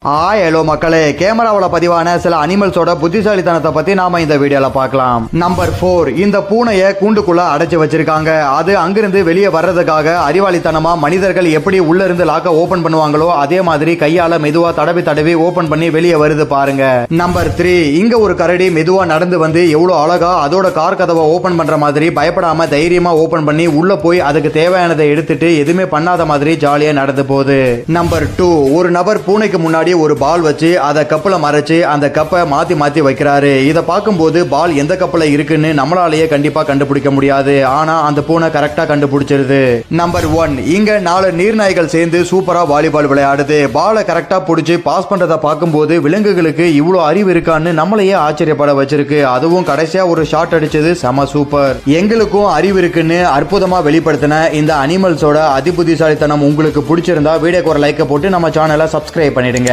Hello மக்களே, கேமராவில் பதிவான சில அனிமல்ஸோட புத்திசாலித்தனத்தை பத்தி நாம இந்த வீடியோல பார்க்கலாம். நம்பர் 4, இந்த பூனையை கூண்டுக்குள்ள அடைச்சு வச்சிருக்காங்க. அது அங்கிருந்து வெளியே வர்றதுக்காக அறிவாளித்தனமா மனிதர்கள் எப்படி உள்ள இருந்து லாக்க ஓபன் பண்ணுவாங்களோ அதே மாதிரி கையால மெதுவா தடவி தடவி ஓபன் பண்ணி வெளியே வருது பாருங்க. நம்பர் 3, இங்க ஒரு கரடி மெதுவா நடந்து வந்து எவ்வளவு அழகா அதோட கார் கதவை ஓபன் பண்ற மாதிரி பயப்படாம தைரியமா ஓபன் பண்ணி உள்ள போய் அதுக்கு தேவையானதை எடுத்துட்டு எதுவுமே பண்ணாத மாதிரி ஜாலியா நடந்து போகுது. நம்பர் 2, ஒரு நபர் பூனைக்கு முன்னாடி ஒரு பால் வச்சு அதை கப்பல மறைச்சு அந்த கப்பை மாத்தி மாத்தி வைக்கிறாரு. இதை பார்க்கும்போது பால் எந்த கப்பல இருக்குன்னு நம்மளாலேயே கண்டிப்பா கண்டுபிடிக்க முடியாது. ஆனா அந்த பூனை கரெக்டா கண்டுபிடிச்சிருது. நம்பர் 1, இங்க 4 நீர்நாய்கள் சேர்ந்து சூப்பரா வாலிபால் விளையாடுது. பாலை கரெக்டா பிடிச்சி பாஸ் பண்றதை பார்க்கும்போது விலங்குகளுக்கு இவ்வளவு அறிவு இருக்கான்னு நம்மளையே ஆச்சரியப்பட வச்சிருக்கு. அதுவும் கடைசியா ஒரு ஷாட் அடிச்சது செம சூப்பர். எங்களுக்கும் அறிவு இருக்குன்னு அற்புதமா வெளிப்படுத்தின இந்த அனிமல்ஸோட அதிபுத்திசாலித்தனம் உங்களுக்கு பிடிச்சிருந்தா வீடியோக்கு ஒரு லைக் போட்டு நம்ம சேனலை சப்ஸ்கிரைப் பண்ணிடுங்க.